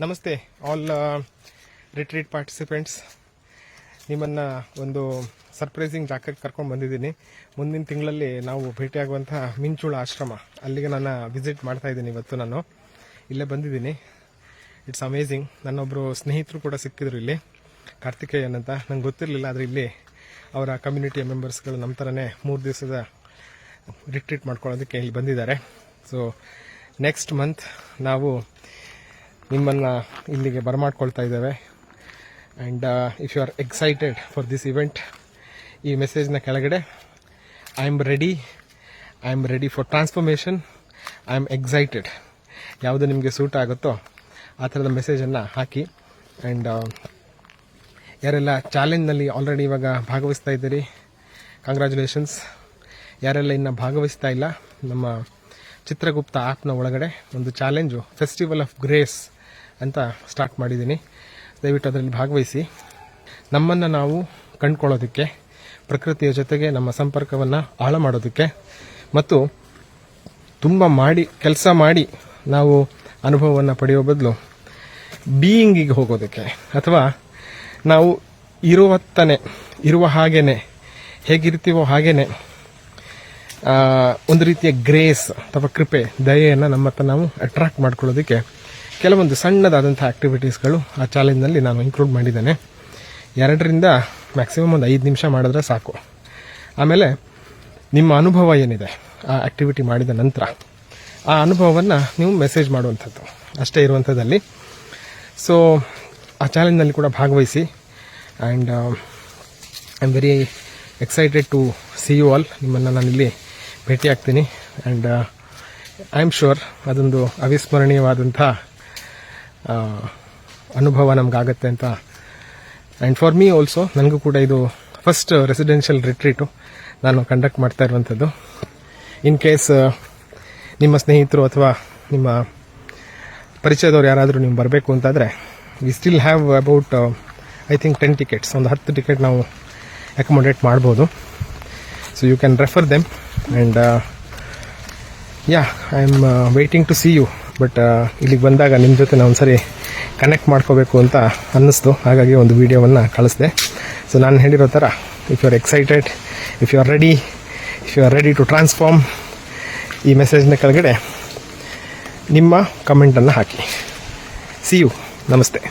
ನಮಸ್ತೆ all retreat participants. ನಿಮ್ಮನ್ನು ಒಂದು ಸರ್ಪ್ರೈಸಿಂಗ್ ಜಾಗಕ್ಕೆ ಕರ್ಕೊಂಡು ಬಂದಿದ್ದೀನಿ. ಮುಂದಿನ ತಿಂಗಳಲ್ಲಿ ನಾವು ಭೇಟಿಯಾಗುವಂತಹ ಮಿಂಚುಳ ಆಶ್ರಮ, ಅಲ್ಲಿಗೆ ನಾನು ವಿಸಿಟ್ ಮಾಡ್ತಾ ಇದ್ದೀನಿ. ಇವತ್ತು ನಾನು ಇಲ್ಲೇ ಬಂದಿದ್ದೀನಿ. It's amazing. ನನ್ನೊಬ್ಬರು ಸ್ನೇಹಿತರು ಕೂಡ ಸಿಕ್ಕಿದ್ರು ಇಲ್ಲಿ, ಕಾರ್ತಿಕೇಯನ್ ಅಂತ. ನಂಗೆ ಗೊತ್ತಿರಲಿಲ್ಲ, ಆದರೆ ಇಲ್ಲಿ ಅವರ ಕಮ್ಯುನಿಟಿಯ ಮೆಂಬರ್ಸ್ಗಳು ನಮ್ಮ ಥರನೇ 3 ದಿವಸದ ರಿಟ್ರೀಟ್ ಮಾಡ್ಕೊಳ್ಳೋದಕ್ಕೆ ಇಲ್ಲಿ ಬಂದಿದ್ದಾರೆ. ಸೊ ನೆಕ್ಸ್ಟ್ ಮಂತ್ ನಾವು ನಿಮ್ಮನ್ನು ಇಲ್ಲಿಗೆ ಬರಮಾಡ್ಕೊಳ್ತಾ ಇದ್ದೇವೆ. And if you are excited for this event, ಈ ಮೆಸೇಜ್ನ ಕೆಳಗಡೆ I am ready for transformation, I am excited, ಯಾವುದು ನಿಮಗೆ ಸೂಟ್ ಆಗುತ್ತೋ ಆ ಥರದ ಮೆಸೇಜನ್ನು ಹಾಕಿ. ಆ್ಯಂಡ್ ಯಾರೆಲ್ಲ ಚಾಲೆಂಜ್ನಲ್ಲಿ ಆಲ್ರೆಡಿ ಇವಾಗ ಭಾಗವಹಿಸ್ತಾ ಇದ್ದೀರಿ, ಕಂಗ್ರ್ಯಾಚುಲೇಷನ್ಸ್. ಯಾರೆಲ್ಲ ಇನ್ನು ಭಾಗವಹಿಸ್ತಾ ಇಲ್ಲ, ನಮ್ಮ ಚಿತ್ರಗುಪ್ತ ಆ್ಯಪ್ನ ಒಳಗಡೆ ಒಂದು ಚಾಲೆಂಜು ಫೆಸ್ಟಿವಲ್ ಆಫ್ ಗ್ರೇಸ್ ಅಂತ ಸ್ಟಾರ್ಟ್ ಮಾಡಿದ್ದೀನಿ. ದಯವಿಟ್ಟು ಅದರಲ್ಲಿ ಭಾಗವಹಿಸಿ. ನಮ್ಮನ್ನು ನಾವು ಕಂಡುಕೊಳ್ಳೋದಕ್ಕೆ, ಪ್ರಕೃತಿಯ ಜೊತೆಗೆ ನಮ್ಮ ಸಂಪರ್ಕವನ್ನು ಆಳ ಮಾಡೋದಕ್ಕೆ ಮತ್ತು ತುಂಬ ಕೆಲಸ ಮಾಡಿ ನಾವು ಅನುಭವವನ್ನು ಪಡೆಯೋ ಬದಲು ಬೀಯಿಂಗಿಗೆ ಹೋಗೋದಕ್ಕೆ, ಅಥವಾ ನಾವು ಇರುವ ಹಾಗೇನೆ, ಹೇಗಿರ್ತೀವೋ ಹಾಗೇನೆ ಒಂದು ರೀತಿಯ ಗ್ರೇಸ್ ಅಥವಾ ಕೃಪೆ, ದಯೆಯನ್ನು ನಮ್ಮತ್ತ ನಾವು ಅಟ್ರಾಕ್ಟ್ ಮಾಡ್ಕೊಳ್ಳೋದಕ್ಕೆ ಕೆಲವೊಂದು ಸಣ್ಣದಾದಂಥ ಆ್ಯಕ್ಟಿವಿಟೀಸ್ಗಳು ಆ ಚಾಲೆಂಜ್ನಲ್ಲಿ ನಾನು ಇನ್ಕ್ಲೂಡ್ ಮಾಡಿದ್ದೇನೆ. 2ರಿಂದ ಮ್ಯಾಕ್ಸಿಮಮ್ ಒಂದು 5 ನಿಮಿಷ ಮಾಡಿದ್ರೆ ಸಾಕು. ಆಮೇಲೆ ನಿಮ್ಮ ಅನುಭವ ಏನಿದೆ ಆ ಆ್ಯಕ್ಟಿವಿಟಿ ಮಾಡಿದ ನಂತರ, ಆ ಅನುಭವವನ್ನು ನೀವು ಮೆಸೇಜ್ ಮಾಡುವಂಥದ್ದು ಅಷ್ಟೇ ಇರುವಂಥದ್ದಲ್ಲಿ. ಸೊ ಆ ಚಾಲೆಂಜ್ನಲ್ಲಿ ಕೂಡ ಭಾಗವಹಿಸಿ. And I am very excited to see you all. ನಿಮ್ಮನ್ನು ನಾನಿಲ್ಲಿ ಭೇಟಿ ಆಗ್ತೀನಿ. ಆ್ಯಂಡ್ ಐ ಆಮ್ ಶ್ಯೂರ್ ಅದೊಂದು ಅವಿಸ್ಮರಣೀಯವಾದಂಥ ಅನುಭವ ನಮಗಾಗತ್ತೆ ಅಂತ. ಆ್ಯಂಡ್ ಫಾರ್ ಮೀ ಆಲ್ಸೋ, ನನಗೂ ಕೂಡ ಇದು ಫಸ್ಟ್ ರೆಸಿಡೆನ್ಷಿಯಲ್ ರಿಟ್ರೀಟು ನಾನು ಕಂಡಕ್ಟ್ ಮಾಡ್ತಾ ಇರುವಂಥದ್ದು. ಇನ್ ಕೇಸ್ ನಿಮ್ಮ ಸ್ನೇಹಿತರು ಅಥವಾ ನಿಮ್ಮ ಪರಿಚಯದವ್ರು ಯಾರಾದರೂ ನೀವು ಬರಬೇಕು ಅಂತಾದರೆ, we still have about I think 10 tickets, ಒಂದು 10 ಟಿಕೆಟ್ ನಾವು ಅಕೊಮೊಡೇಟ್ ಮಾಡ್ಬೋದು. So you can refer them. And I am waiting to see you. But ಇಲ್ಲಿಗೆ ಬಂದಾಗ ನಿಮ್ಮ ಜೊತೆ ನಾನು ಒಂದ್ಸರಿ ಕನೆಕ್ಟ್ ಮಾಡ್ಕೋಬೇಕು ಅಂತ ಅನ್ನಿಸ್ತು, ಹಾಗಾಗಿ ಒಂದು ವಿಡಿಯೋವನ್ನು ಕಳಿಸಿದೆ. ಸೊ ನಾನು ಹೇಳಿರೋ ಥರ, if you are excited, if you are ready to transform, ಈ ಮೆಸೇಜ್ನ ಕೆಳಗಡೆ ನಿಮ್ಮ ಕಮೆಂಟನ್ನು ಹಾಕಿ. C you. ನಮಸ್ತೆ.